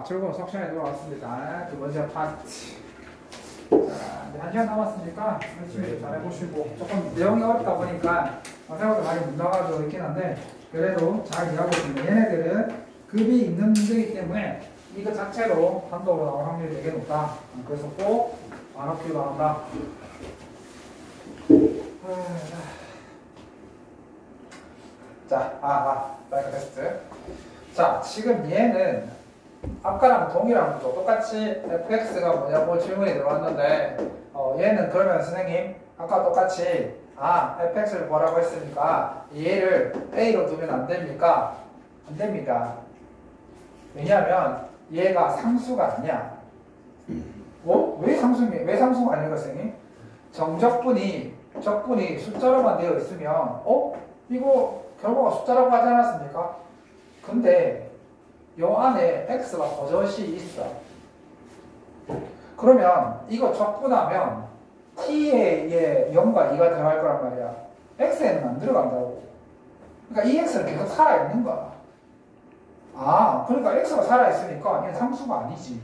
즐거운 수업 시간에 돌아왔습니다. 두 번째 파트. 자, 이제 1시간 남았으니까 열심히 잘 해보시고, 조금 내용이 어렵다 보니까 생각보다 많이 못 나가지고 있긴 한데, 그래도 잘 이해하고 있습니다. 얘네들은 급이 있는 문제이기 때문에 이거 자체로 한도로 나올 확률이 되게 높다. 그래서 꼭 알아두기 바란다. 자, 라이크 테스트. 자, 지금 얘는 아까랑 동일한 구조, 똑같이 fx가 뭐냐고 질문이 들어왔는데, 얘는 그러면 선생님, 아까 똑같이, fx를 뭐라고 했으니까, 얘를 a로 두면 안 됩니까? 안 됩니다. 왜냐하면, 얘가 상수가 아니야. 왜 상수가 아닐까, 선생님? 적분이 숫자로만 되어 있으면, 이거 결과가 숫자라고 하지 않았습니까? 근데 요 안에 x가 버젓이 있어. 그러면 이거 적분하면 t에 0과 2가 들어갈 거란 말이야. x에는 안 들어간다고. 그러니까 이 x는 계속 살아있는 거야. 그러니까 x가 살아있으니까 얘는 상수가 아니지.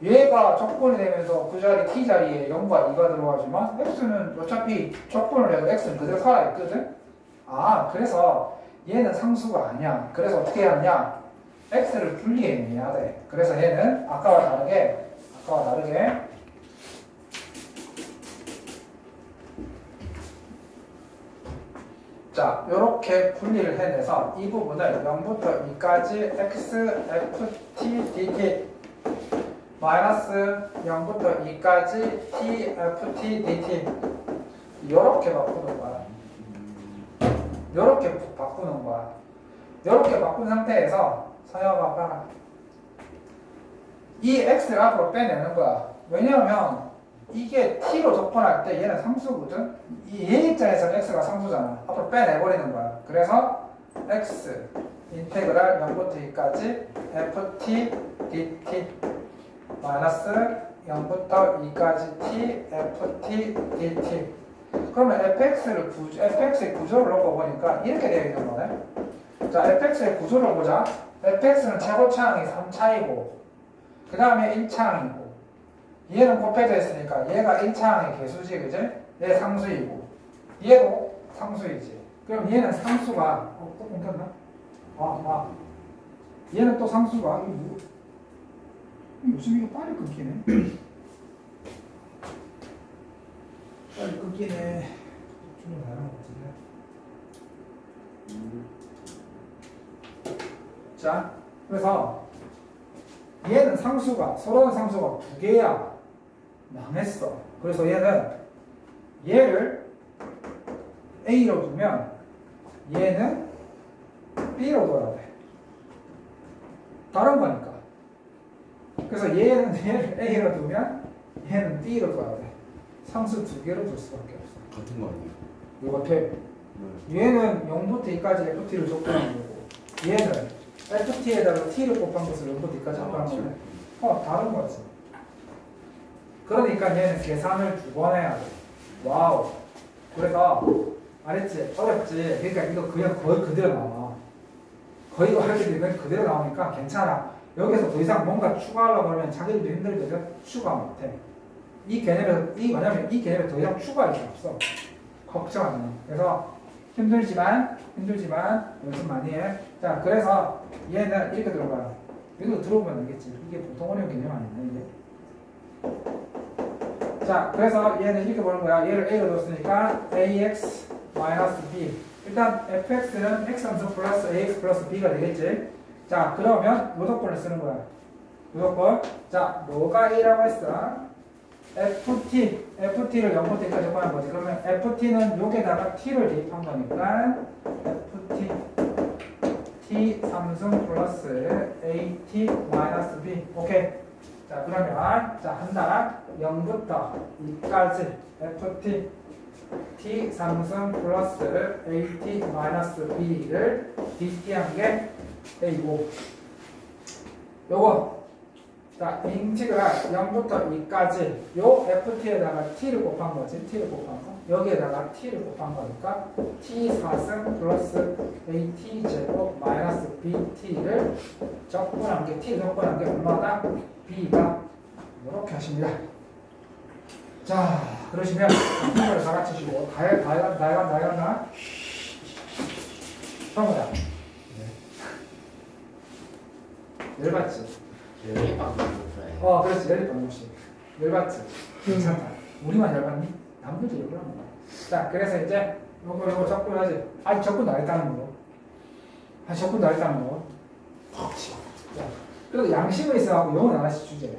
얘가 적분이 되면서 그 자리 t 자리에 0과 2가 들어가지만 x는 어차피 적분을 해도 x는 그대로 살아있거든. 그래서 얘는 상수가 아니야. 그래서 어떻게 해야 하냐? x를 분리해내야 돼. 그래서 얘는 아까와 다르게 자, 요렇게 분리를 해내서 이 부분을 0부터 2까지 x, f, t, dt 마이너스 0부터 2까지 t, f, t, dt 요렇게 바꾸는 거야. 요렇게 바꾸는 거야. 요렇게 바꾼 상태에서 서여봐 봐라. 이 x를 앞으로 빼내는 거야. 왜냐하면 이게 t로 접근할 때 얘는 상수거든. 얘 입장에서는 x가 상수잖아. 앞으로 빼내버리는 거야. 그래서 x 인테그랄 0부터 2까지 ft dt 마이너스 0부터 2까지 t ft dt. 그러면 fx의 구조를 놓고 보니까 이렇게 되어 있는 거네. 자, fx의 구조를 보자. fx는 최고차항이 3차이고, 그 다음에 1차항이고, 얘는 곱해져 있으니까 얘가 1차항의 개수지, 그지? 얘 상수이고, 얘도 상수이지. 그럼 얘는 상수가, 또 끊겼나? 얘는 또 상수가, 요즘 이거 빨리 끊기네. 빨리 끊기네. 주문 다른 것 같은데. 자, 그래서 얘는 서로는 상수가 두 개야. 망했어. 그래서 얘를 A로 두면 얘는 B로 둬야 돼. 다른 거니까. 그래서 얘를 A로 두면 얘는 B로 둬야 돼. 상수 두 개로 줄 수밖에 없어. 같은 거 아니에요? 이거 돼. 얘는 0부터 2까지 ft를 적분한 거고, 얘는 ft에다가 t를 곱한 것을 0부터 2까지 적분한 거네. 다른 거지. 그러니까 얘는 계산을 두 번 해야 돼. 와우. 그래서 알았지? 어렵지? 그러니까 이거 그냥 거의 그대로 나와. 거의 이거 하게 되면 그대로 나오니까 괜찮아. 여기서 더 이상 뭔가 추가하려고 하면 자기들도 힘들거든. 추가 못해. 이 개념에 더 이상 추가할 게 없어. 걱정하지 마. 그래서 힘들지만 연습 많이 해. 자, 그래서 얘는 이렇게 들어가요. 이거 들어보면 알겠지. 이게 보통 어려운 개념 아니네, 이게. 자, 그래서 얘는 이렇게 보는 거야. 얘를 A로 뒀으니까 AX 마이너스 B. 일단 fx는 x함수 플러스 ax 플러스 b가 되겠지. 자, 그러면 요도권을 쓰는 거야. 요도권. 자, 뭐가 A라고 했어? ft를 0부터 1까지 구하는 거지. 그러면 ft는 여기다가 t를 대입한 거니까 ft t 3승 플러스 at 마이너스 b. 오케이. 자, 그러면 한다. 0부터 2까지 ft t 3승 플러스 at 마이너스 b를 dt한 게 a고, 요거 자, 인티그랄 0부터 2까지 요 ft에다가 t를 곱한 거지. t를 곱한 거. 여기에다가 t를 곱한 거니까 t 4승 플러스 at 제곱 마이너스 bt를 적분한 게 t 적분한 게 얼마다? b가 이렇게 하십니다. 자, 그러시면 이걸 다 같이 주고 다이간 성우야. 열받지? 그렇지. 열받지. 열받지? 괜찮다. 우리만 열받니? 남들도 열받는 거야. 자, 그래서 이제 요거 적분하지. 아직 적분도 안 했다는 거. 아직 적분도 안 했다는 거. 자, 그래도 양심은 있어갖고 0은 하나씩 주제.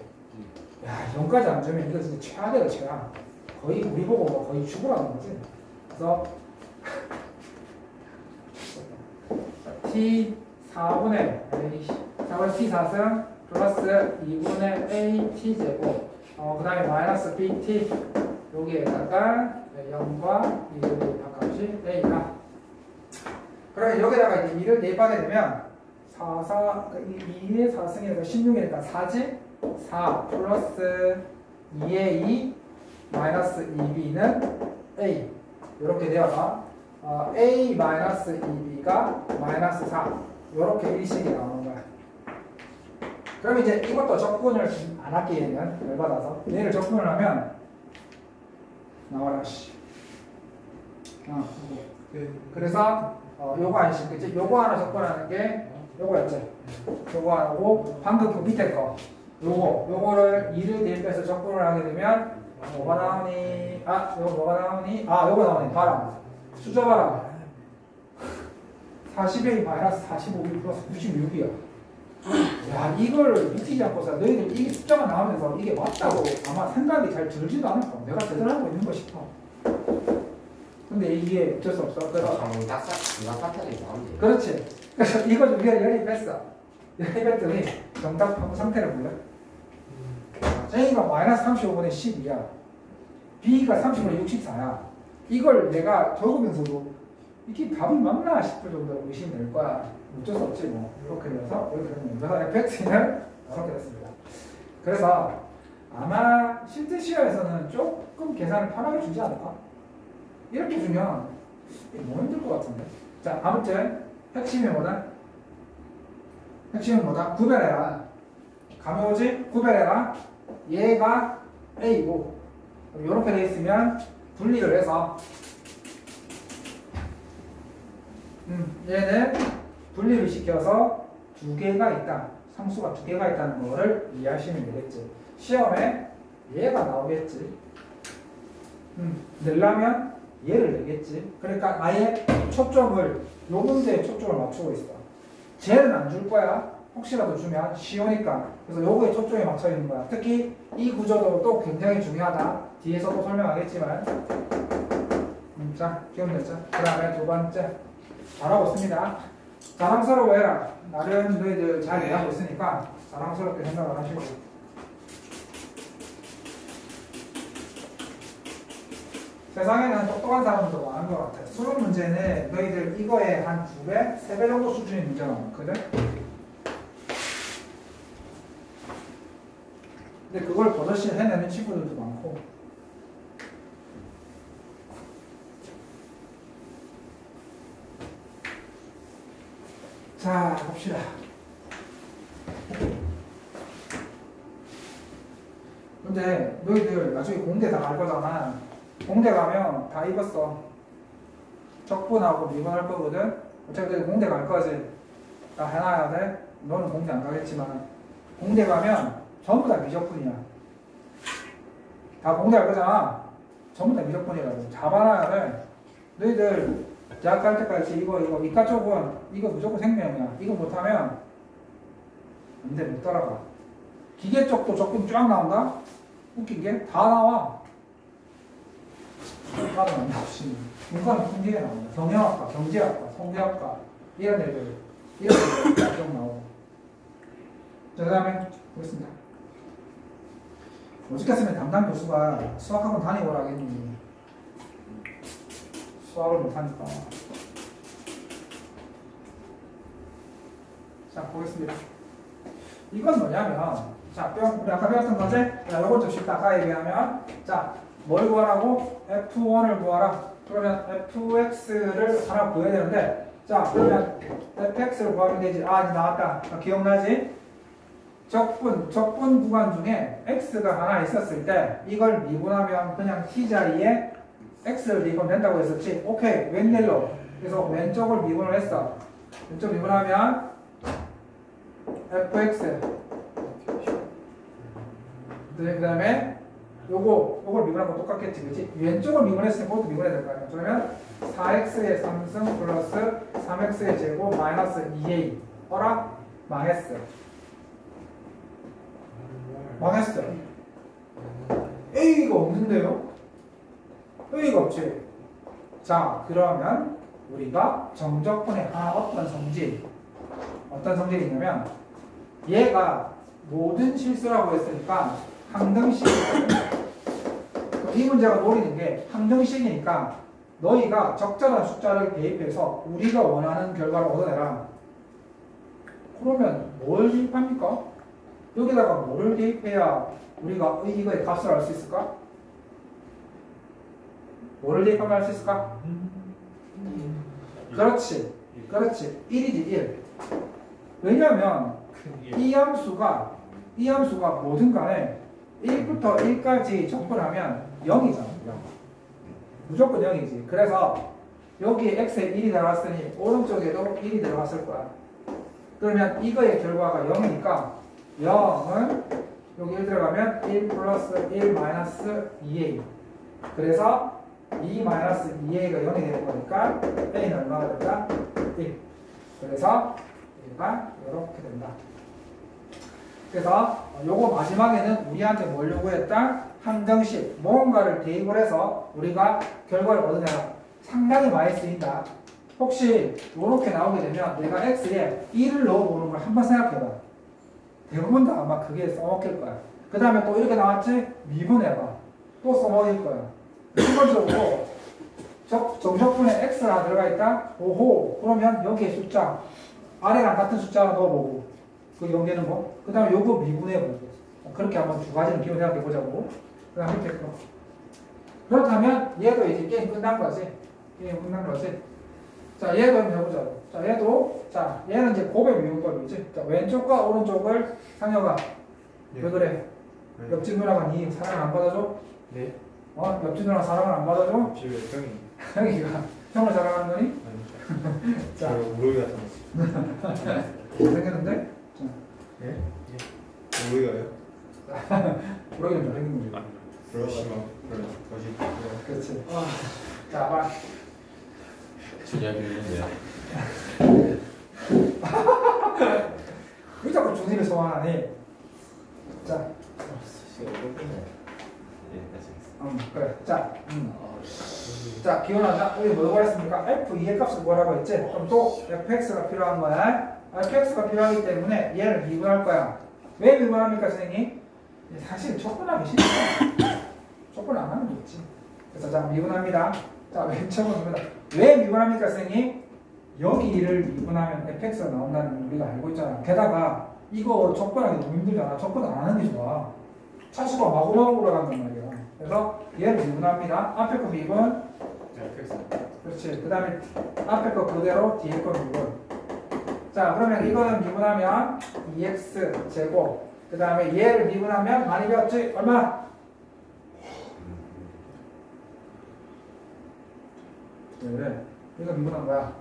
야, 0까지 안 주면 이거 진짜 최악이다, 최악. 거의 우리 보고 거의 죽으라는 거지. 그래서 t 4분의 a 4분의 t 4승 플러스 2분의 a t 제곱 그 다음에 마이너스 bt 여기에다가 0과 2를 바꿔주시 a가 그러면 여기다가 이제 2를 대입하게 되면 2의 4승이니까 16이니까 4지 4 플러스 2의 2 마이너스 2b는 a 이렇게 되어서 a 마이너스 2b가 마이너스 4 이렇게 일식이 나오는 거야. 그럼 이제 이것도 적분을 안 하기에는 열받아서 얘를 적분을 하면 나와라 씨. 그래서 요거 아니지 그치? 요거 하나 적분하는 게 요거였지. 요거 하나고 방금 그 밑에 거 요거를 2를 대입해서 적분을 하게 되면 뭐가 나오니? 요거 뭐가 나오니? 요거 나오니? 봐라. 숫자 봐라. 40의 마이너스 45b 플러스 96이야. 야, 이걸 미치지 않고서 너희들 이게 숫자가 나오면서 이게 맞다고 아마 생각이 잘 들지도 않을 거야. 내가 제대로 하고 있는 거 싶어. 근데 이게 어쩔 수 없어. 그래서 그렇지. 그래서 이거 좀 위에 연입했어. 연입했더니 정답 한번 상태를 볼래? A가 마이너스 35분의 12야. B가 30분의 64야. 이걸 내가 적으면서도 이게 답이 맞나 싶을 정도로 의심이 될 거야. 어쩔 수 없지 뭐. 이렇게 돼서 이렇게 됩니다. 그래서 fx는 이렇게 됐습니다. 그래서 아마 실제 시험에서는 조금 계산을 편하게 주지 않을까? 이렇게 주면 너무 힘들 것 같은데. 자, 아무튼 핵심이 뭐다? 핵심은 뭐다? 구별해라. 감이 오지? 구별해라. 얘가 A고 이렇게 돼 있으면 분리를 해서 얘는 분리를 시켜서 두 개가 있다. 상수가 두 개가 있다는 거를 이해하시면 되겠지. 시험에 얘가 나오겠지. 내려면 얘를 내겠지. 그러니까 아예 초점을 요 문제에 초점을 맞추고 있어. 쟤는 안 줄 거야. 혹시라도 주면 쉬우니까. 그래서 요거에 초점이 맞춰 있는 거야. 특히 이 구조도 또 굉장히 중요하다. 뒤에서도 설명하겠지만. 자, 기억됐죠? 그 다음에 두 번째. 잘하고 있습니다. 자랑스러워해라. 나름 너희들 잘 이해하고 있으니까 자랑스럽게 생각을 하시고. 세상에는 똑똑한 사람도 많은 것 같아. 수능 문제는 너희들 이거에 한 2배, 3배 정도 수준의 문제가 많거든? 근데 그걸 버젓이 해내는 친구들도 많고. 자, 봅시다. 근데 너희들 나중에 공대 다 갈 거잖아. 공대 가면 다 입었어. 적분하고 미분할 거거든. 어차피 너희 공대 갈 거지. 다 해놔야 돼. 너는 공대 안 가겠지만 공대 가면 전부 다 미적분이야. 다 공대 갈 거잖아. 전부 다 미적분이라고. 잡아놔야 돼. 너희들 대학 갈 때까지 이거 이과 쪽은 이거 무조건 생명이야. 이거 못하면 안 돼. 못 따라가. 기계 쪽도 적분 쫙 나온다? 웃긴 게 다 나와. 문과는 안 나오지. 문과는 통계에 나온다. 경영학과, 경제학과, 통계학과 이런 애들 쭉 나오고. 자, 그 다음에 보겠습니다. 어저께쓰면 담당 교수가 수학학원 다니고라 하겠니? 수학을 못하니까. 자, 보겠습니다. 이건 뭐냐면, 자, 우리 아까 배웠던 거지? 자, 요건 좀 쉽다. 아까에 비하면. 자, 뭘 구하라고? f1을 구하라. 그러면 fx를 하나 구해야 되는데, 자, 그러면 fx를 구하면 되지. 아, 이제 나왔다. 기억나지? 적분 구간 중에 x가 하나 있었을 때 이걸 미분하면 그냥 t 자리에 x를 미분하면 된다고 했었지. 오케이, 웬일로? 그래서 왼쪽을 미분을 했어. 왼쪽 미분하면 fx. 그 다음에 요걸 미분한 거 똑같겠지, 그치? 왼쪽을 미분했으니까 그것도 미분해야 될 거 아니야. 그러면 4x의 3승 플러스 3x의 제곱 마이너스 2a. 어라? 망했어. 망했어. a가 없는데요? a가 없지. 자, 그러면 우리가 정적분의 하나 어떤 성질이 있냐면 얘가 모든 실수라고 했으니까 항등식. 이 문제가 노리는 게 항등식이니까 너희가 적절한 숫자를 대입해서 우리가 원하는 결과를 얻어내라. 그러면 뭘 대입합니까? 여기다가 뭐를 대입해야 우리가 이거의 값을 알 수 있을까? 뭐를 대입하면 알 수 있을까? 그렇지. 1이지, 1. 왜냐면 이 함수가 뭐든 간에 1부터 1까지 접근하면 0이잖아. 0. 무조건 0이지. 그래서 여기에 x에 1이 들어갔으니 오른쪽에도 1이 들어갔을 거야. 그러면 이거의 결과가 0이니까 0은 여기 1 들어가면 1 플러스 1 마이너스 2a. 그래서 2 마이너스 2a가 0이 되는 거니까 a는 얼마가 된다? 1. 그래서 얘가 이렇게 된다. 그래서 요거 마지막에는 우리한테 뭘 요구했다? 항등식, 뭔가를 대입을 해서 우리가 결과를 얻어내라. 상당히 많이 쓰인다. 혹시 이렇게 나오게 되면 내가 x에 1을 넣어보는 걸 한번 생각해봐. 대부분 다 아마 그게 써먹힐 거야. 그 다음에 또 이렇게 나왔지? 미분해봐. 또 써먹일 거야. 기본적으로 정적분에 x가 하나 들어가 있다? 오호. 그러면 여기에 숫자 아래랑 같은 숫자 하나 넣어보고 그 연계는 거. 그 다음에 요거 미분해보고. 그렇게 한번 두 가지는 기본 생각해보자고. 그 다음에 이렇게 거. 그렇다면 얘도 이제 게임 끝난 거지. 게임 끝난 거지. 자, 얘도 한번 해보자. 자, 얘는 이제 곱의 미분법이지. 자, 왼쪽과 오른쪽을 상혁아. 네. 왜 그래? 네. 옆집 누나가 니 사랑을 안 받아줘? 네. 옆집 누나가 사랑을 안 받아줘? 집에 형이. 형이가 형을 사랑하는 거니? 아니. 자, 우로이가 생겼어. 생겼는데? 예? 우로이가요? 우로이는 잘생긴 거지. 브러쉬만 그렇지. 자, 봐. 준혁이 있는데요. 왜 자꾸 준이를 소환하니? 자, 그래. 자, 기원하자. 우리 뭐 구했습니까? f2의 값을 구하라고 했지? 그럼 또 fx가 필요한 거야. fx가 필요하기 때문에 얘를 미분할 거야. 왜 미분합니까, 선생님? 사실 접근하기 싫어. 접근 안 하면 좋지. 그래서 자, 미분합니다. 자, 왼쪽은 미분합니다. 왜 미분합니까, 선생님? 여기를 미분하면 fx가 나온다는 걸 우리가 알고 있잖아. 게다가 이거 접근하기 너무 힘들잖아. 접근 안 하는 게 좋아. 차수가 마구마구 올라간단 말이야. 그래서 얘를 미분합니다. 앞에 거 미분. 그렇지. 그 다음에 앞에 거 그대로 뒤에 거 미분. 자, 그러면 이거는 미분하면 2x 제곱. 그 다음에 얘를 미분하면 많이 배웠지? 얼마? 네, 이거 미분한 거야.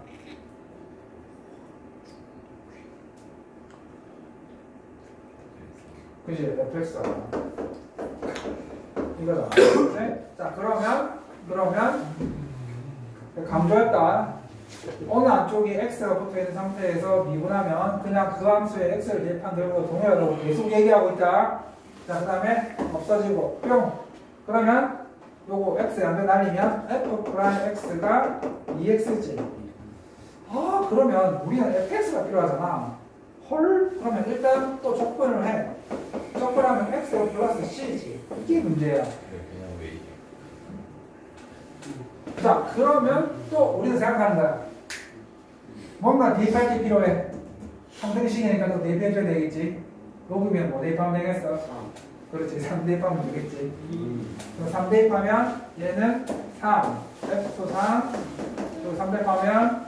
그지? fx가 이거다. 네? 자, 그러면 강조했다. 어느 안쪽에 x가 붙어있는 상태에서 미분하면 그냥 그 함수에 x를 대입한 결과가 동일하다고 계속 얘기하고 있다. 자, 그 다음에 없어지고 뿅. 그러면 요거 x 양변 날리면 f 프라임 x가 2x지. 아, 그러면 우리는 fx가 필요하잖아. 헐, 그러면 일단 또 적분을 해. 적분하면 x가 플러스 c지. 이게 문제야. 자, 그러면 또 우리는 생각하는 거야. 뭔가 대입할 게 필요해. 상등식이니까 또 대입해줘야 되겠지. 녹으면 뭐 대입하면 되겠어? 그렇지. 3 대입하면 되겠지. 그럼 3 대입하면 얘는 3, F3, 또 3 대입하면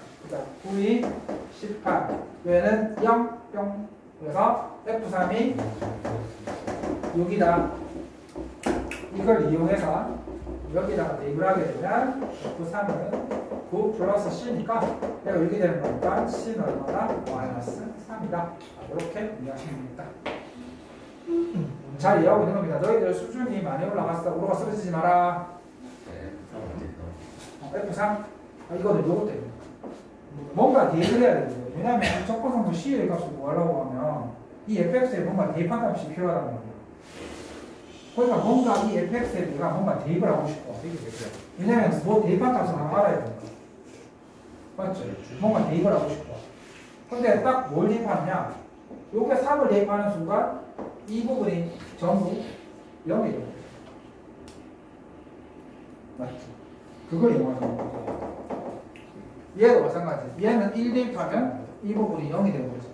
9, 2, 18. 얘는 0, 뿅. 그래서 F3이 6이다. 이걸 이용해서 여기다가 대입을 하게 되면 F3은 9 플러스 C니까 얘가 이렇게 되는 거니까 C는 얼마다? 마이너스 3이다. 이렇게 이해하시면 됩니다. 잘 이해하고 있는 겁니다. 너희들 수준이 많이 올라갔어. 우로가 쓰러지지 마라. F3? 이거는 요것 때문에. 뭔가 대입을 해야 되거든요. 왜냐하면 적고성분 C의 값을 구하려고 하면 이 fx에 뭔가 대입한 값이 필요하다는 거예요. 그러니까 뭔가 이 fx에 내가 뭔가 대입을 하고 싶어. 왜냐하면 뭐 대입한 값을 다 알아야 된다. 맞죠? 뭔가 대입을 하고 싶어. 근데 딱 뭘 대입하느냐? 요게 3을 대입하는 순간 이 부분이 전부 0이 됩니다. 맞죠? 그걸 이용하는 거죠. 얘도 마찬가지. 얘는 1 대입하면 이 부분이 0이 되는 거죠.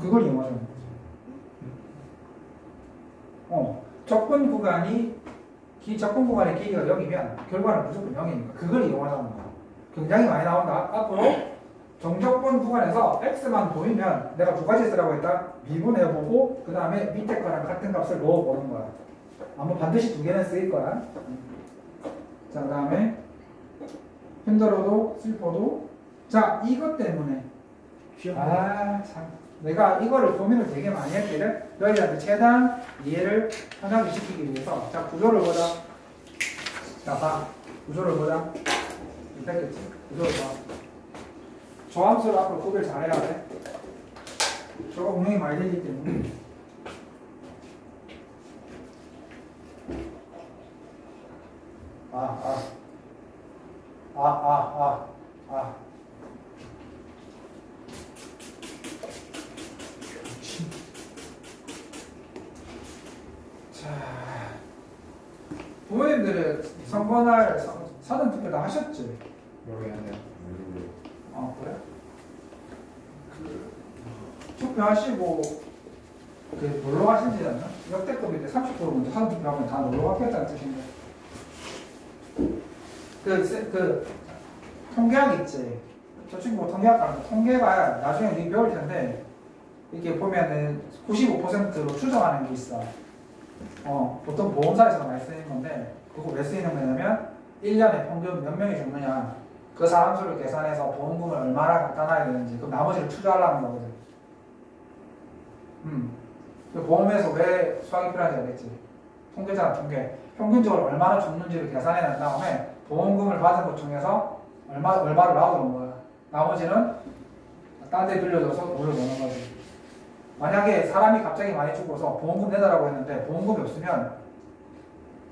그걸 이용하는 거죠. 적분 구간의 길이가 0이면 결과는 무조건 0이니까 그걸 이용하자는 거야. 굉장히 많이 나온다. 앞으로 정적분 구간에서 x만 보이면 내가 두 가지 쓰라고 했다. 미분해보고 그 다음에 밑에 거랑 같은 값을 넣어보는 거야. 아마 반드시 두 개는 쓰일 거야. 자, 그 다음에 힘들어도 슬퍼도 자, 이것 때문에 참 내가 이거를 고민을 되게 많이 했거든. 너희들한테 최대한 이해를 편하게 시키기 위해서 자, 구조를 보자. 자, 봐. 구조를 보자. 됐겠지? 구조를 봐. 조함수를 앞으로 구별 잘해야 돼. 저거 운영이 많이 되기 때문에. 자, 부모님들은 선거날 사전 투표 다 하셨지? 모르겠네요. 그래? 투표하시고 놀러 가신지 않나? 역대급인데 30% 먼저 사전 투표하면 다 놀러 갔겠다는 뜻인데. 통계학 있지? 저 친구 통계학 가면 통계가 나중에 우리 배울 텐데 이렇게 보면은 95%로 추정하는 게 있어. 보통 보험사에서 많이 쓰는 건데 그거 왜 쓰이는 거냐면 1년에 평균 몇 명이 죽느냐 그 사람 수를 계산해서 보험금을 얼마나 갖다 놔야 되는지 그럼 나머지를 투자하려는 거거든. 보험에서 왜 수학이 필요한지 알겠지? 통계잖아, 통계. 평균적으로 얼마나 죽는지를 계산해 난 다음에 보험금을 받은 것 중에서 얼마를 놔두는 거야. 나머지는 딴 데 빌려줘서 돈을 넣는 거지. 만약에 사람이 갑자기 많이 죽어서 보험금 내달라고 했는데 보험금이 없으면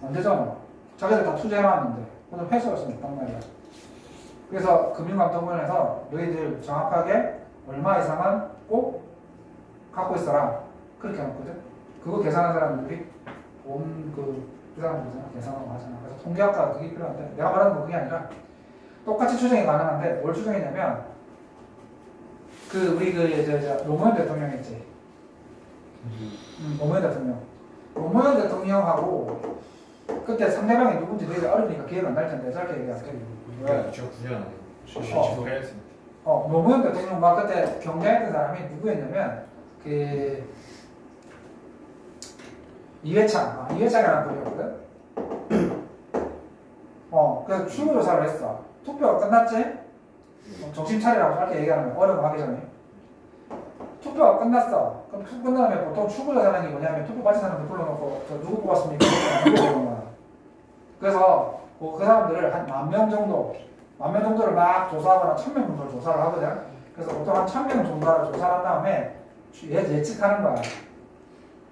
안 되잖아. 자기들 다 투자해놨는데 그래서 회수할 수는 없단 말이야. 그래서 금융감독원에서 너희들 정확하게 얼마 이상은 꼭 갖고 있어라 그렇게 해놓거든. 그거 계산한 사람들이 보험 그 사람들이잖아. 계산하고 하잖아. 그래서 통계학과가 그게 필요한데 내가 말하는 건 그게 아니라 똑같이 추정이 가능한데 뭘 추정했냐면 우리 노무현 대통령 있지. 노무현 대통령. 노무현 대통령하고 그때 상대방이 누군지 너희들 어려우니까 기회가 안 날 텐데 짧게 얘기할게. 왜? 저 9년 안에 노무현 대통령과 그때 경쟁했던 사람이 누구였냐면 이회창이라는 분이었거든. 그래서 출구조사를 했어. 투표가 끝났지? 정신 차리라고 짧게 얘기하는 거야. 어려운 거 하기 전에. 투표가 끝났어. 그럼 투표 끝나면 보통 출구조사라는 게 뭐냐면 투표 받은 사람들 불러놓고 저 누구 뽑았습니까? 누구 뽑은 거야. 그래서 그 사람들을 한 10,000명 정도를 막 조사하거나 1,000명 정도를 조사를 하거든. 그래서 보통 한 1,000명 정도를 조사를 한 다음에 예측하는 거야.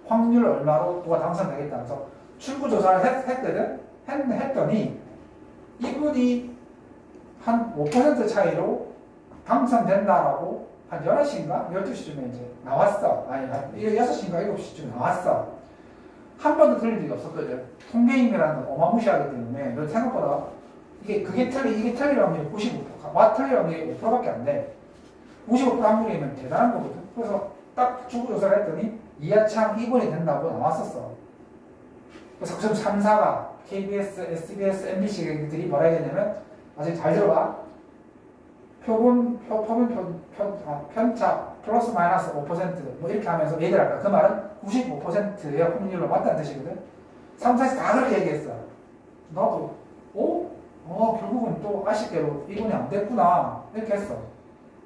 확률 얼마로 누가 당선되겠다. 그래서 출구조사를 했거든. 했더니 이분이 한 5% 차이로 당선된다라고 한 11시인가? 12시쯤에 이제 나왔어. 아니, 6시인가 7시쯤에 나왔어. 한 번도 틀린 적이 없었거든. 통계임이라는 건 어마무시하기 때문에 너 생각보다 이게 틀릴 확률이 95%, 틀릴 확률이 5%밖에 안 돼. 95% 확률이면 대단한 거거든. 그래서 딱 주구조사를 했더니 이하창 2분이 된다고 나왔었어. 그래서 지금 3, 4가 KBS, SBS, MBC들이 뭐라 해야겠냐면 아직 잘 들어봐. 편차 플러스 마이너스 5% 이렇게 하면서 얘기를 할까? 그 말은 95%의 확률로 맞다는 뜻이거든. 3, 4에서 다 그렇게 얘기했어. 나도 결국은 또 아쉽게도 이분이 안 됐구나 이렇게 했어.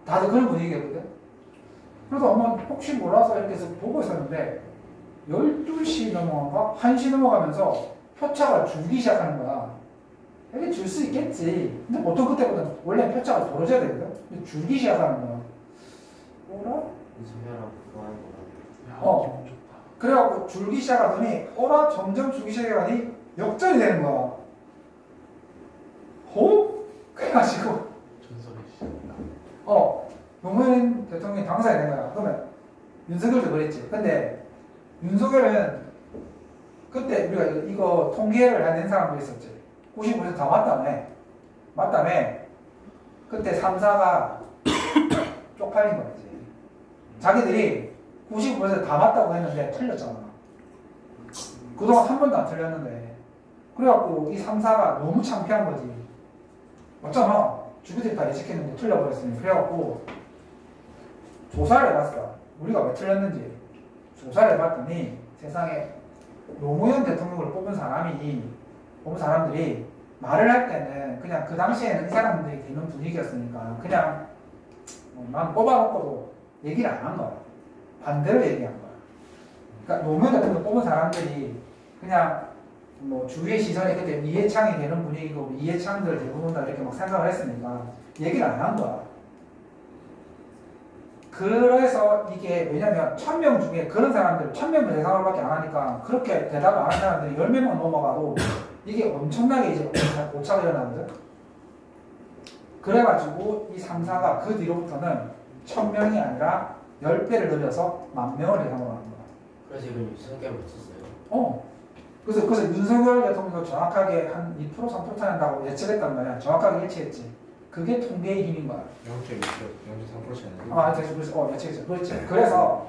다들 그런 분위기였거든. 그래서 엄마 혹시 몰라서 이렇게 해서 보고 있었는데 12시 넘어간가? 1시 넘어가면서 표차가 줄기 시작하는 거야. 이게 줄 수 있겠지. 근데 보통 그때보다 원래 표차가 벌어져야 되거든. 근데 줄기 시작하는 거야. 뭐라? 이소녀랑 그거 하는 거라. 그래갖고 줄기 시작하더니 점점 줄기 시작하더니 역전이 되는 거야. 그래가지고 전설의 시작이다. 노무현 대통령이 당사자 된 거야. 그러면 윤석열도 그랬지. 근데 윤석열은 그때 우리가 이거 통계를 낸 사람도 있었지. 95% 다 맞다며. 그때 3, 4가 쪽팔린 거지. 자기들이 95%다 맞다고 했는데 틀렸잖아. 그동안 한 번도 안 틀렸는데. 그래갖고 이 3, 4가 너무 창피한 거지. 맞잖아. 주부들이 다 예측했는데 틀려버렸으니. 그래갖고 조사를 해봤어. 우리가 왜 틀렸는지 조사를 해봤더니 세상에 노무현 대통령을 뽑은 사람들이 말을 할 때는 그냥 그 당시에는 이 사람들이 되는 분위기였으니까 그냥 난 뽑아놓고도 얘기를 안 한 거야. 반대로 얘기한 거야. 그러니까 노무현 대통령 뽑은 사람들이 그냥 주위의 시선이 그때 이해창이 되는 분위기고 이해창들 대부분다 이렇게 막 생각을 했으니까 얘기를 안 한 거야. 그래서 이게 왜냐면 1000명 중에 그런 사람들 1000명 대상으로밖에 안 하니까 그렇게 대답을 안 하는 사람들이 10명만 넘어가도 이게 엄청나게 이제 오차가 일어나거든. 그래가지고 이 3, 4가 그 뒤로부터는 1000명이 아니라 10배를 늘려서 10,000명을 대상으로 하는 거야. 그래서 이건 유승겸을 썼어요. 그래서 윤석열 대통령도 정확하게 한 2% 3% 차이난다고 예측했단 말이야. 정확하게 예측했지. 그게 통계의 힘인 거야. 0.3% 차이나요? 예측했지. 그렇지. 그래서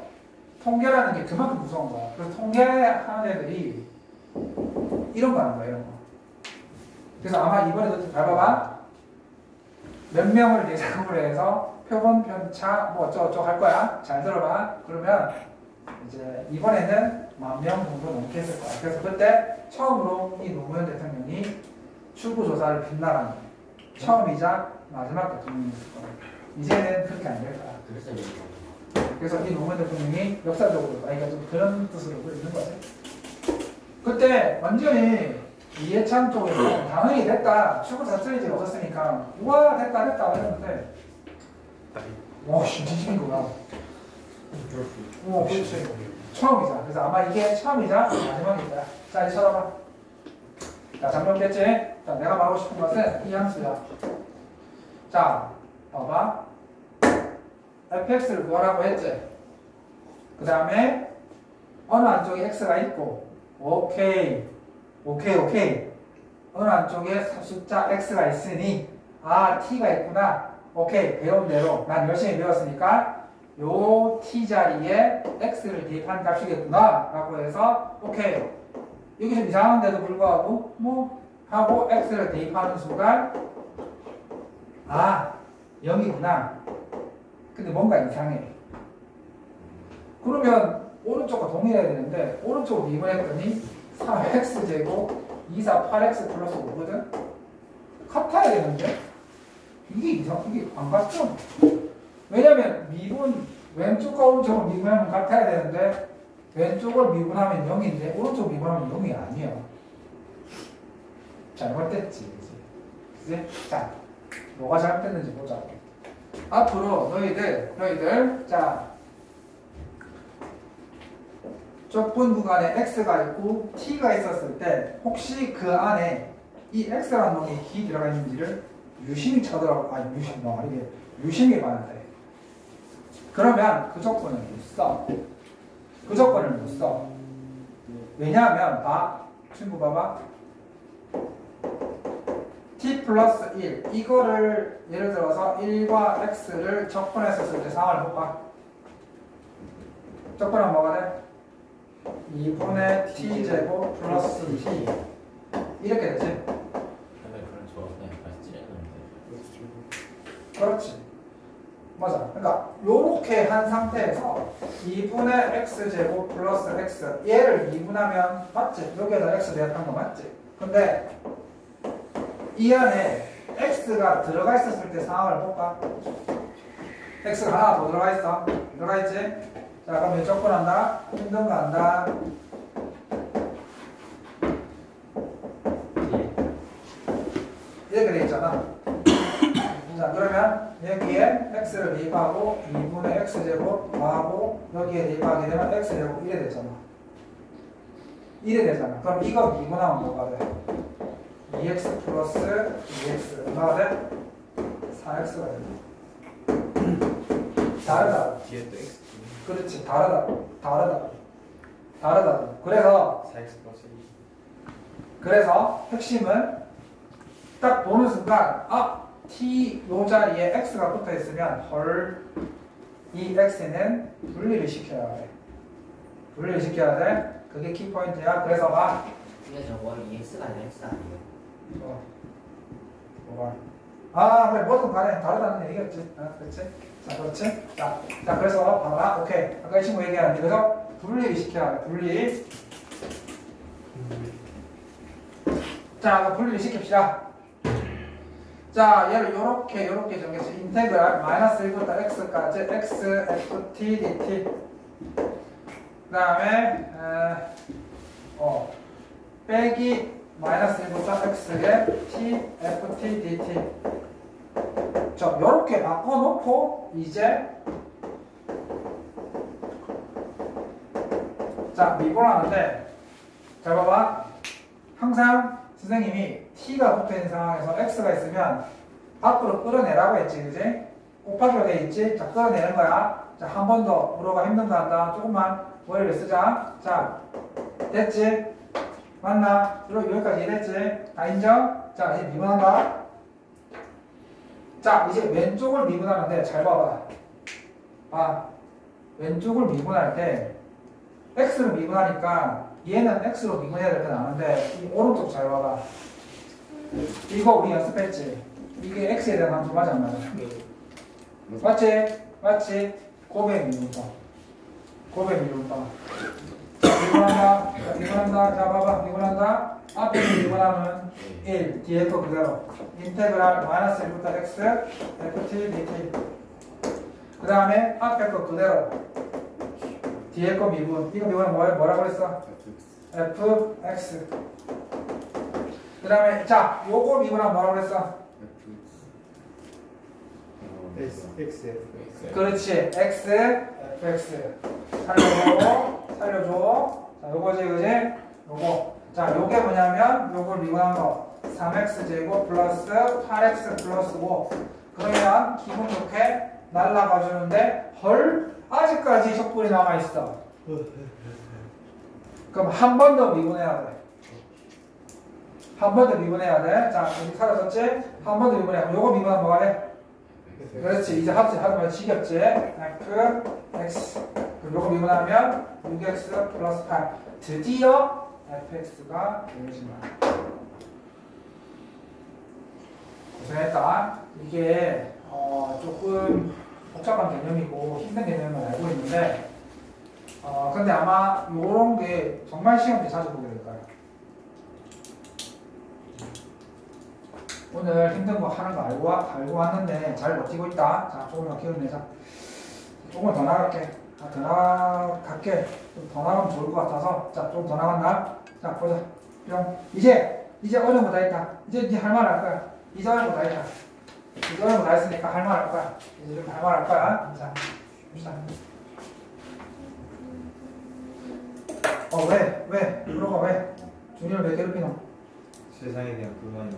통계라는 게 그만큼 무서운 거야. 그래서 통계하는 애들이 이런 거 하는 거야, 이런 거. 그래서 아마 이번에도 잘 봐봐. 몇 명을 대상으로 해서 표본 편차 어쩌고저쩌고 할 거야. 잘 들어봐. 그러면 이제 이번에는 10,000명 정도 넘게 했을 거야. 그래서 그때 처음으로 이 노무현 대통령이 출구조사를 빗나가는 처음이자 마지막 대통령이었을 거야. 이제는 그렇게 안 될 거야. 그래서 이 노무현 대통령이 역사적으로 이게 좀 그런 뜻으로 있는 거지. 그때 완전히 이해창 쪽에서 당연히 됐다. 출구조사 틀린 적 없었으니까 우와 됐다 이랬는데 뒤집인 거야. 그렇지. 처음이자. 그래서 아마 이게 처음이자 마지막이다. 자, 이제 쳐다봐. 자, 잠깐겠지? 자, 내가 말하고 싶은 것은 이 함수야. 자, 봐봐. fx를 구하라고 했지? 그 다음에 어느 한쪽에 x가 있고 오케이. 어느 한쪽에 숫자 x가 있으니 t가 있구나. 오케이. 배운 대로 난 열심히 배웠으니까 요 t자리에 x를 대입한 값이겠구나 라고 해서 오케이. 여기 좀 이상한데도 불구하고 하고 x를 대입하는 순간 0이구나. 근데 뭔가 이상해. 그러면 오른쪽과 동일해야 되는데 오른쪽으로 대입을 했더니 3x제곱 2, 4, 8x 플러스 5거든? 같아야 되는데 이게 안 같죠? 왜냐면 미분 왼쪽과 오른쪽을 미분하면 같아야 되는데 왼쪽을 미분하면 0인데 오른쪽 미분하면 0이 아니야. 잘못됐지. 그치? 자, 뭐가 잘못됐는지 보자. 앞으로 너희들 자 좁은 구간에 x가 있고 t가 있었을 때 혹시 그 안에 이 x라는 놈이 기 들어가 있는지를 유심히 쳐다보고 유심히 봐야 돼. 그러면 그 조건을 못 써. 그 조건을 못 써. 왜냐하면 친구 봐봐. t 플러스 1 이거를 예를 들어서 1과 x를 적분했었을 때 상황을 볼까? 적분하면 뭐가 돼? 2분의 t제곱 플러스 t 이렇게 되지? 근데 그런 조합 그냥 다시 찌르는데. 그렇지. 맞아. 그러니까 요렇게 한 상태에서 2분의 x제곱 플러스 x 얘를 2분하면 맞지? 여기에다 x 대입한 거 맞지? 근데 이 안에 x가 들어가 있었을 때 상황을 볼까? x가 하나 더 들어가 있어. 들어가 있지? 자, 그럼 이제 접근한다. 힘든 거 한다. 이렇게 돼 있잖아. 자, 그러면 여기에 x를 대입하고 2분의 x제곱 더하고 여기에 대입하게 되면 x제곱 1이 되잖아. 1이 되잖아. 그럼 이거 2분하면 뭐가 돼? 2x 플러스 2x 얼마가 돼? 4x가 돼. 다르다. 뒤에 또 x 그렇지. 다르다. 그래서 4x 플러스 2. 그래서 핵심은 딱 보는 순간 t 요 자리에 x가 붙어 있으면 헐 이 x는 분리를 시켜야 돼. 분리를 시켜야 돼. 그게 키포인트야. 그래서 근데 저거 EX가 아니라 X 아니에요? 뭐가 그래 뭐든 간에 다르다는 얘기였지. 그렇지? 자, 그렇지? 자 그래서 봐라. 오케이. 아까 이 친구 얘기하는 그래서 분리를 시켜야 돼. 분리. 자, 분리를 시킵시다. 자, 얘를 요렇게 정했지. 인테그랄 마이너스 1부터 x까지 x, f, t, dt. 그 다음에 빼기 마이너스 1부터 x에 t, f, t, dt. 자, 요렇게 바꿔놓고 이제 자, 미분하는데 잘 봐봐. 항상 선생님이 t가 붙어있는 상황에서 x가 있으면 밖으로 끌어내라고 했지, 그지? 곱하기로 돼 있지? 자, 끌어내는 거야. 자, 한 번 더 물어봐. 힘든 거 한다. 조금만 머리를 쓰자. 자, 됐지? 맞나? 여기까지 이해됐지? 다 인정? 자, 이제 미분한다. 자, 이제 왼쪽을 미분하는데 잘 봐봐. 왼쪽을 미분할 때 x를 미분하니까 얘는 x로 미분해야 될 건 아는데 이 오른쪽 잘 봐봐. 이거 우리 연습했지? 이게 x에 대한 함수 맞아 안 맞아? 맞지? 곱의 미분법. 미분한다. 자, 봐봐. 미분한다. 앞에 미분하면 1, 뒤에 거 그대로. 인테그랄 마이너스 1부터 x, ft, dt. 그 다음에 앞에 거 그대로. 뒤에 거 미분. 이거 미분은 뭐라고 그랬어? fx. 그 다음에 자, 요거 미분하면 뭐라고 그랬어? xf. 그렇지. x, fx. 살려줘. 자, 요거지, 그지? 요거. 자, 요게 뭐냐면 요걸 미분한 거 3x 제곱 플러스 8x 플러스 5. 그러면 기분 좋게 날라가 주는데 헐 아직까지 적분이 남아있어. 그럼 한 번 더 미분해야 돼. 자, 여기 사라졌지? 한 번 더 미분해. 요거 미분하면 뭐가 돼? 그렇지. 이제 합치면 지겹지? f, x. 그럼 요거 미분하면 6x 플러스 8. 드디어 fx가 되어진다. 고생했다. 이게 조금 복잡한 개념이고 힘든 개념을 알고 있는데 근데 아마 요런 게 정말 시험 때 자주 보게 될 거예요. 오늘 힘든 거 하는 거 알고 왔는데 잘 버티고 있다. 자, 조금만 기운 내자. 조금만 더 나갈게. 좀 더 나가면 좋을 것 같아서. 자, 좀 더 나간다. 자, 보자. 이제 어려운 거 다 했다. 이제 할 말 할 거야. 이제 어려운 거 다 했다. 이제 어려운 거 다 했으니까 할 말 할 거야. 이제 좀 할 말 할 거야. 자, 봅시다. 왜? 물어봐, 왜? 준이를 왜 괴롭히노? 세상에 대한 불만이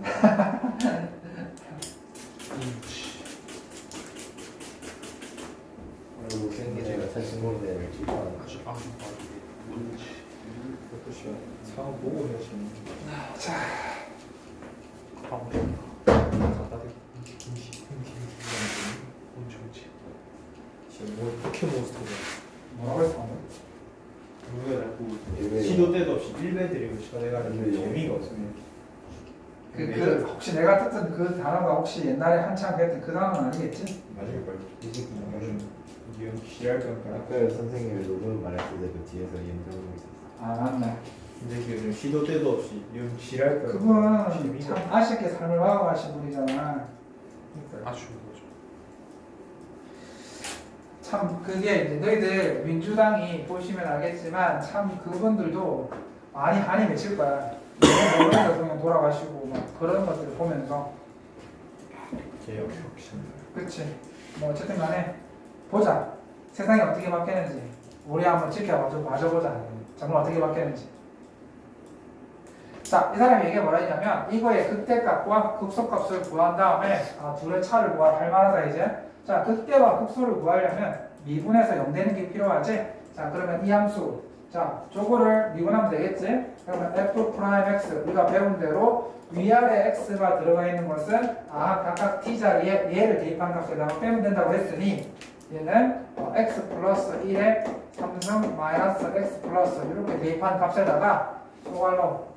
생기제가 사진공대를 지도하는 아주 상황 보고 해야지. 자, 지금 뭐 포켓몬스터가 뭐라고 했어, 방금? 해드리고 쳐내가지고 재미가 없으면 혹시 내가 듣던 그 단어가 혹시 옛날에 한참 했던 그 단어는 아니겠지? 맞을걸. 이 새끼 요즘 영 지랄 건가. 아까 선생님이 녹음 말했을 때 그 뒤에서 연주하고 있었어. 아 맞네. 근데 요즘 시도 때도 없이 영 지랄 건. 그분은 참 아쉽게 삶을 와가신 분이잖아. 아쉬운 거죠. 참 그게 이제 너희들 민주당이 보시면 알겠지만 참 그분들도 많이 한이 맺힐 거야. 노무현 대통령 돌아가시고 막 그런 것들을 보면서. 개혁 혁신. 그치. 뭐 어쨌든 간에 보자. 세상이 어떻게 바뀌는지 우리 한번 봐줘보자. 정말 어떻게 바뀌는지. 자, 이 사람이 얘기 뭐라 했냐면 이거의 극대값과 극소값을 구한 다음에 둘의 차를 구할 만하다 이제. 자, 극대와 극소를 구하려면 미분해서 0 되는 게 필요하지. 자, 그러면 이 함수 자, 저거를 미분하면 되겠지? 그러면 f 프라임 x 우리가 배운 대로 위아래 x가 들어가 있는 것은 각각 t 자리에 얘를 대입한 값에다가 빼면 된다고 했으니 얘는 x 플러스 1에 3승 마이너스 x 플러스 이렇게 대입한 값에다가 저걸로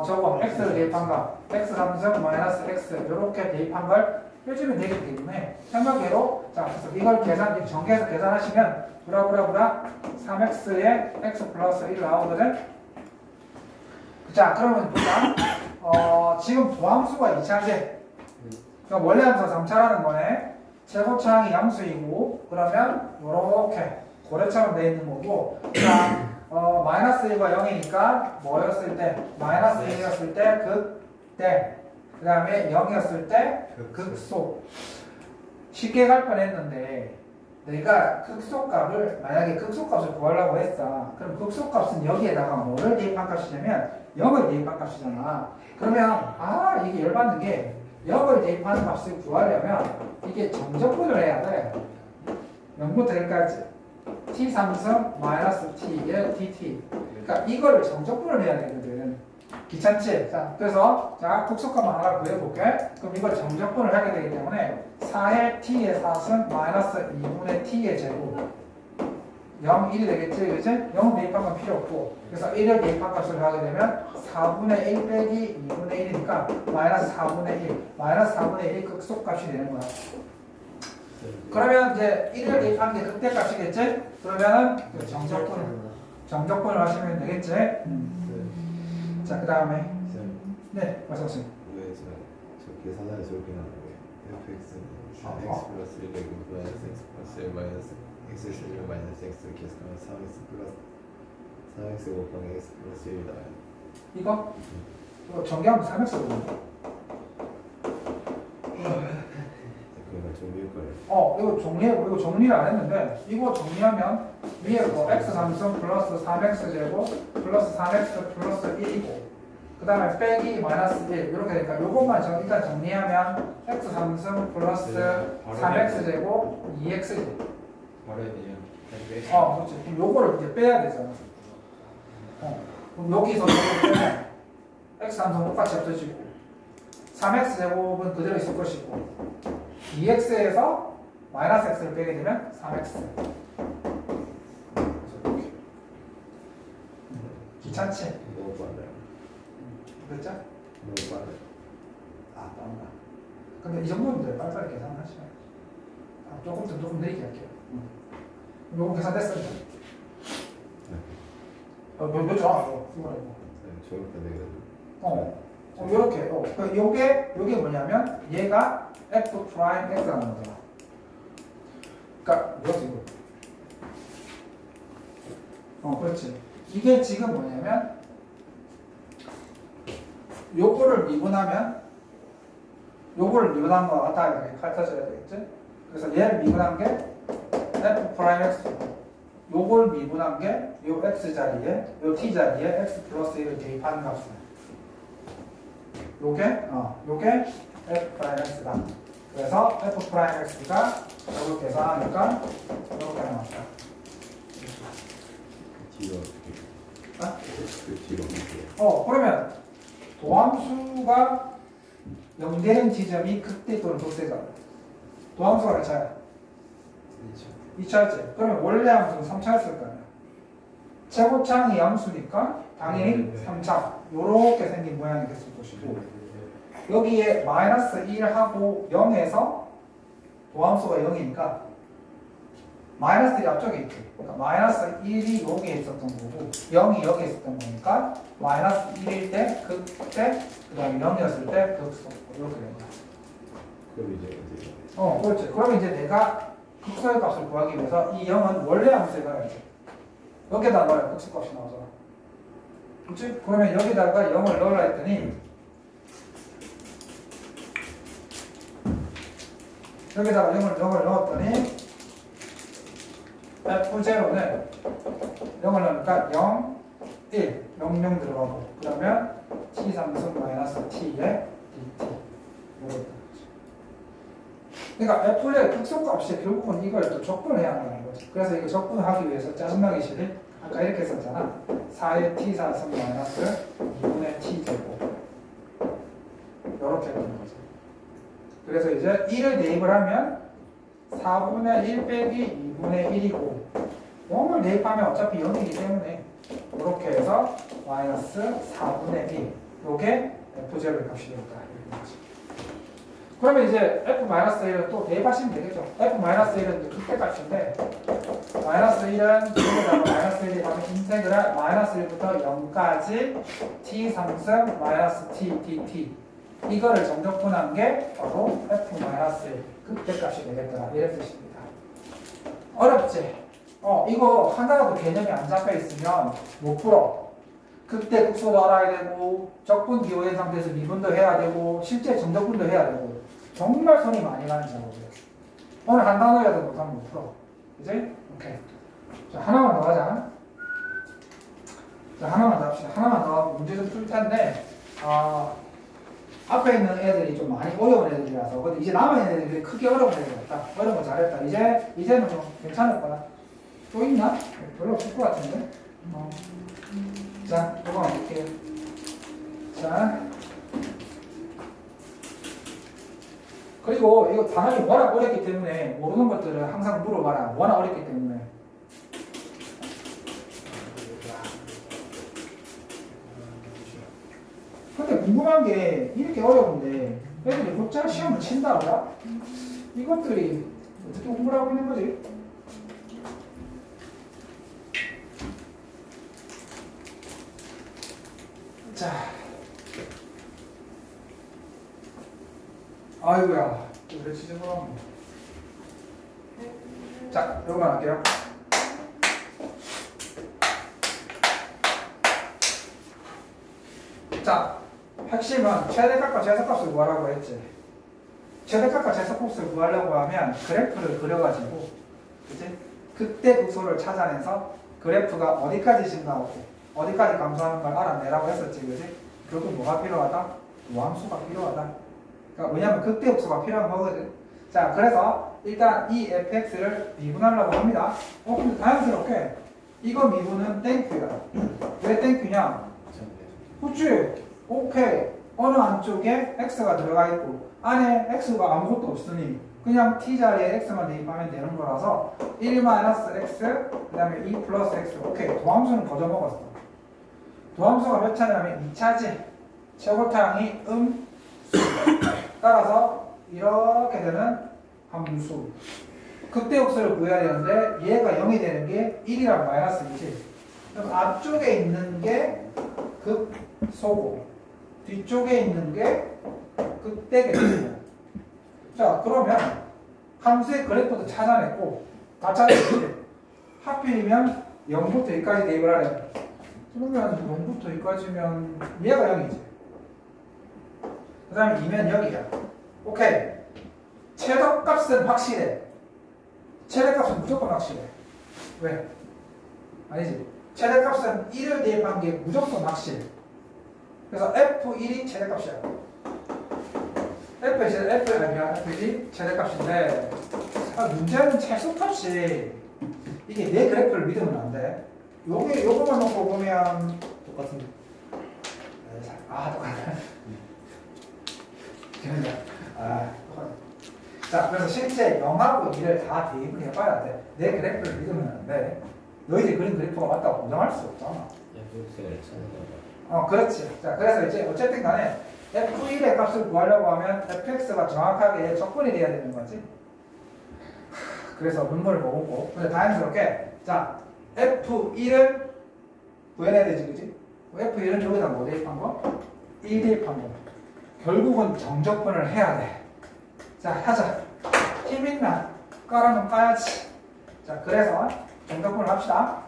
저거 x를 대입한 값 x 3승 마이너스 x 이렇게 대입한 걸 빼주면 되기 때문에 현명계로 자 그래서 이걸 전개해서 계산하시면 브라브라브라 3x에 x 플러스 1 나오거든. 자 그러면 보자. 지금 도함수가 2차제. 그러니까 원래 함수가 3차라는 거네. 최고차항이 양수이고 그러면 요렇게 고래처럼 되어 있는 거고. 자 마이너스 1과 0이니까 뭐였을 때? 마이너스 1이었을 때 극대. 그 다음에 0이었을 때 극소. 쉽게 갈 뻔했는데 내가 극소값을 만약에 극소값을 구하려고 했어. 그럼 극소값은 여기에다가 뭐를 대입한 값이냐면 0을 대입한 값이잖아. 그러면 이게 열받는 게 0을 대입하는 값을 구하려면 이게 정적분을 해야 돼. 0부터 1까지 t 3승 마이너스 t에 dt. 그러니까 이거를 정적분을 해야 되거든. 귀찮지? 자, 그래서 자 극소값만 하나 구해볼게. 그럼 이걸 정적분을 하게 되기 때문에 4의 t의 4승 마이너스 2분의 t의 제곱 0, 1이 되겠지? 그치? 0 대입한 건 필요 없고 그래서 1을 대입한 값을 하게 되면 4분의 1 빼기 2분의 1이니까 마이너스 4분의 1 마이너스 4분의 1이 극소값이 되는 거야. 그러면 이제 1을 대입한 게 극대값이겠지? 그러면은 정적분을 하시면 되겠지? 자, 그 다음에 네, 말씀하세요. 왜 저 계산하기 저렇게 나오는 거예요? fx는 x 플러스 1 마이너스 x 플러스 1 마이너스 x 실려 마이너스 x 계산하면 3x 플러스 3x 곱하기 x 플러스 1이 나와요. 이거 전개하면 3x거든요. 그러면 정리할 거예요. 이거 정리를 안 했는데 이거 정리하면 위에 거 x 3승 플러스 3x 제곱 플러스 3x 플러스 1이고 그 다음에 빼기 마이너스 1 이렇게 되니까 요것만 일단 정리하면 x 3승 플러스 3x 제곱 2x지. 바로 해야 돼요. 그렇지. 그럼 요거를 이제 빼야 되잖아. 그럼 여기서 요거를 빼면 x 3승 똑같이 없어지고 3x 제곱은 그대로 있을 것이고 2x에서 마이너스 x를 빼게 되면 3x. 귀찮지? 너무 빨라요. 그랬죠? 너무 빨라요. 빠르다. 근데 이 정도면 돼. 빨리빨리 계산하시면. 조금 느리게 할게요. 요거 계산됐습니다. 몇 점? 저렇게 되거든. 요렇게. 요게 뭐냐면 얘가 f 프라임 x라는 거잖아. 그러니까 뭐지 이거? 그렇지. 이게 지금 뭐냐면 요거를 미분하면 요거를 미분한 거 같아 이렇게 펼쳐져야 되겠지? 그래서 얘를 미분한 게 f 프라임 x. 요걸 미분한 게 요 x 자리에 요 t 자리에 x 플러스 1을 대입하는 값이야. 요게 f 프라임 x다. 그래서 f 프라임 x가 이렇게 계산하니까 이렇게 나왔다. 뒤로 어떻게? 뒤로 어떻게? 그러면 도함수가 0 되는 지점이 극대 또는 극세잖아. 도함수가 몇 차야? 2차였지. 그러면 원래 함수는 3차였을 거 아니야. 최고창이 양수니까 당연히 3차 요렇게 생긴 모양이 됐을 것이고 여기에 마이너스 1하고 0에서 도함수가 0이니까 마이너스 1이 앞쪽에 있지. 그러니까 마이너스 1이 여기에 있었던 거고 0이 여기에 있었던 거니까 마이너스 1일 때 극대 그 다음에 0이었을 때 극소 이렇게 됩니다. 그럼 이제 그렇지. 그러면 이제 내가 극소의 값을 구하기 위해서 이 0은 원래 함수에 넣어야지. 여기다 넣어야 극소값이 나오잖아. 그렇지? 그러면 여기다가 0을 넣으라 했더니 여기다가 0을 넣었더니 F0는 0을 넣으니까 0, 1, 0, 0 들어가고 그러면 T3승 마이너스 T의 DT 이거다. 그러니까 F의 극소값이 결국은 이걸 또 적분해야 한다는 거지. 그래서 이거 적분하기 위해서 짜증나기 싫이 아까 이렇게 썼잖아. 4의 T4승 마이너스 2분의 T제곱 이렇게 되는 거지. 그래서 이제 1을 대입을 하면 4분의 1 빼기 2분의 1이고 0을 대입하면 어차피 0이기 때문에 이렇게 해서 마이너스 4분의 1 요게 F0의 값이 되겠다. 그러면 이제 F-1을 또 대입하시면 되겠죠. F-1은 극대값인데 마이너스 1은 여기다가 마이너스 1이 가면 인테그랄 마이너스 1부터 0까지 t 상승 마이너스 t dt 이거를 정적분한 게 바로 F-1 극대값이 되겠더라. 이런 뜻입니다. 어렵지? 이거 하나라도 개념이 안 잡혀 있으면 못 풀어. 극대 극소도 알아야 되고 적분 기호의 상태에서 미분도 해야 되고 실제 정적분도 해야 되고 정말 손이 많이 가는 작업이에요. 오늘 한 단어라도 못하면 못 풀어. 그지? 오케이. 자, 하나만 더 하자. 자, 하나만 더 합시다. 하나만 더 하고 문제 좀 풀 텐데 앞에 있는 애들이 좀 많이 어려운 애들이라서 근데 이제 남은 애들이 크게 어려운 애들 같다. 어려운 거 잘했다. 이제는 좀 괜찮을 거다. 또 있나? 별로 없을 것 같은데. 자, 이거 볼게요. 자. 그리고 이거 단어이 워낙 어렵기 때문에 모르는 것들은 항상 물어봐라. 워낙 어렵기 때문에. 근데 궁금한 게 이렇게 어려운데 애들이 곧잘 시험을 친다더라? 이것들이 어떻게 공부를 하고 있는 거지? 자. 아이고야, 왜 지저분하네. 자, 요거만 할게요. 자, 핵심은 최대값과 최소값을 구하라고 했지. 최대값과 최소값을 구하려고 하면 그래프를 그려가지고, 그치? 극대 극소를 찾아내서 그래프가 어디까지 증가하고 어디까지 감소하는 걸 알아내라고 했었지, 그치? 결국 뭐가 필요하다? 우함수가 필요하다. 그러니까 왜냐면 극대극소가 필요한 거거든. 자, 그래서 일단 이 fx를 미분하려고 합니다. 근데 자연스럽게 이거 미분은 땡큐야. 왜 땡큐냐? 그치? 오케이. 어느 안쪽에 x가 들어가 있고 안에 x가 아무것도 없으니 그냥 t 자리에 x만 대입하면 되는 거라서 1-x 그 다음에 2 플러스 x. 오케이. 도함수는 거저 먹었어. 도함수가 몇 차냐면 2차지. 최고타항이 따라서 이렇게 되는 함수. 극대역수를 구해야 되는데 얘가 0이 되는 게 1이랑 마이너스 2지. 그럼 앞쪽에 있는 게 극소고 뒤쪽에 있는 게 극대겠죠. 자, 그러면 함수의 그래프도 찾아냈고 다 찾았지. 하필이면 0부터 2까지 대입을 하래. 그러면 0부터 2까지면 얘가 0이지. 그 다음에 2면 여기야. 오케이. 최저값은 확실해. 최대값은 무조건 확실해. 왜? 아니지. 최대값은 1을 대입한 게 무조건 확실해. 그래서 F1이 최대값이야. F1이 최대값인데 문제는 최소값이 이게 내 그래프를 믿으면 안 돼. 요거만 놓고 보면 똑같은데. 똑같네. 자, 그래서 실제 0하고 2를 다 대입을 해봐야 돼. 내 그래프를 믿으면 안 돼. 너희들이 그린 그래프가 맞다고 보장할 수 없잖아. fx를 찾는 거야. 그렇지. 자, 그래서 이제 어쨌든 간에 f1의 값을 구하려고 하면 fx가 정확하게 적분이 돼야 되는 거지. 그래서 문문을 먹었고, 근데 다행스럽게, 자, f1은 구해내야 되지, 그지? f1은 여기다 뭐 대입한 거? 1 대입한 거. 결국은 정적분을 해야 돼. 자, 하자. 힘 있나? 까라면 까야지. 자, 그래서 정적분을 합시다.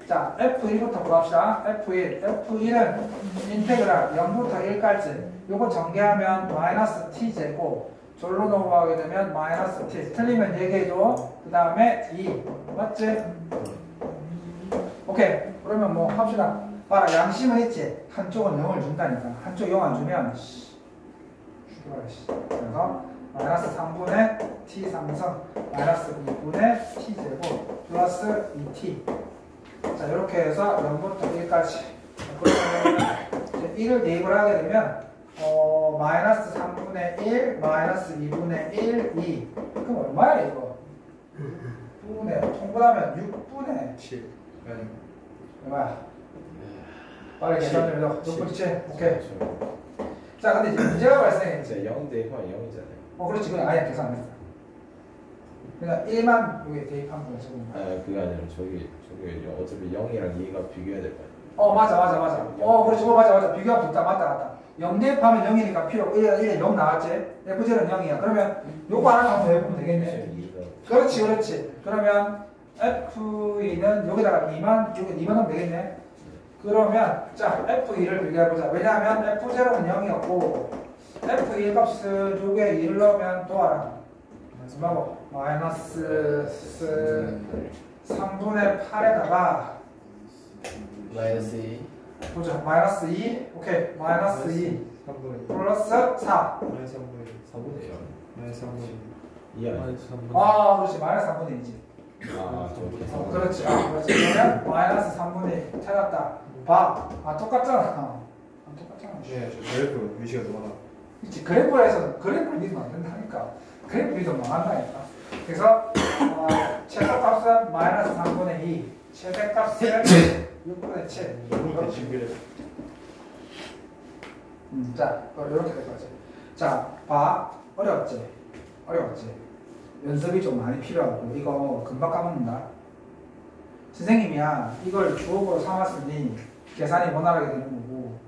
자, F1부터 구합시다. F1은 인테그랄 0부터 1까지. 요거 전개하면 마이너스 t제곱. 절로 넘어가게 되면 마이너스 t. 틀리면 얘기해줘. 그 다음에 2. 맞지? 오케이. 그러면 뭐 합시다. 봐라. 양심은 있지. 한쪽은 0을 준다니까. 한쪽 0 안 주면 죽여라. 그래서 마이너스 3분의 t 상승 마이너스 2분의 t 제곱 플러스 2t. 자, 이렇게 해서 0부터 1까지. 그러면 이제 1을 대입을 하게 되면 마이너스 3분의 1 마이너스 2분의 1 2. 그럼 얼마야 이거? 6분의 통분하면 6분의 7. 얼마야? 빨리 계산 좀 해줘. 6분의 7. 오케이. 자, 근데 이제 문제가 발생했지. 진짜 0 대입하면 0이잖아요. 그렇지. 그건 아예 계산 안 했어. 그냥 1만 여기 대입한 거야 지금. 그게 아니라 저기 어차피 0이랑 2가 비교해야 될 거 아니에요. 맞아. 그렇지. 맞아. 비교하면 좋다. 맞다. 0 대입하면 0이니까 필요 없고 1에 0 나왔지? F제는 0이야. 그러면 요거 하나 더 해보면 되겠네. 그렇지. 그러면 F2는 여기다가 2만, 여기 2만 하면 되겠네. 그러면 자, F2를 비교해보자. 왜냐하면 F0는 0이었고 F1 값은 요게 1 넣으면 또 알아. 뭐라고? 마이너스 3분의 8에다가 마이너스 2. 보자. 마이너스 2. 오케이. 마이너스 2 3분의 플러스 4. 마이너스 3분의 4분의 0. 마이너스 3분의 2 아니야? 마이너스 3분의 그렇지. 마이너스 3분의 2지. 그렇게. 그렇지. 그러면 마이너스 3분의 2 찾았다. 봐. 똑같잖아. 똑같잖아. 네, 저 그래프 위치가 너무나 그치. 그래프에서 그래프를 믿으면 안 된다니까. 그래프 믿으면 망한다니까. 그래서 최소값은 마이너스 3분의 2 최대값은 6분의 7 이렇게 진비를 자, 이렇게 될 거지. 자, 봐. 어려웠지? 연습이 좀 많이 필요하고 이거 금방 까먹는다. 선생님이야 이걸 주어로 삼았으니 계산이 원활하게 되는 거고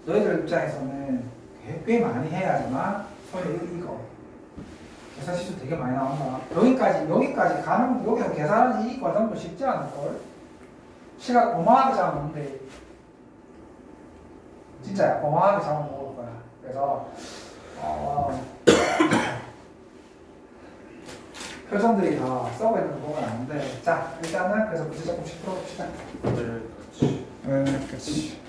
너희들 입장에서는 꽤 많이 해야 하지만 이거 계산 실수 되게 많이 나온다. 여기까지 가는 여기서 계산하는 이 과정도 쉽지 않을걸? 시간 어마하게 잡아먹는데 진짜야. 어마하게 잡아먹을 거야. 그래서 표정들이 다 썩어 있는 거 보면 아는데 자 일단은 그래서 문제 조금씩 풀어봅시다. 네, 그렇지. 그렇지.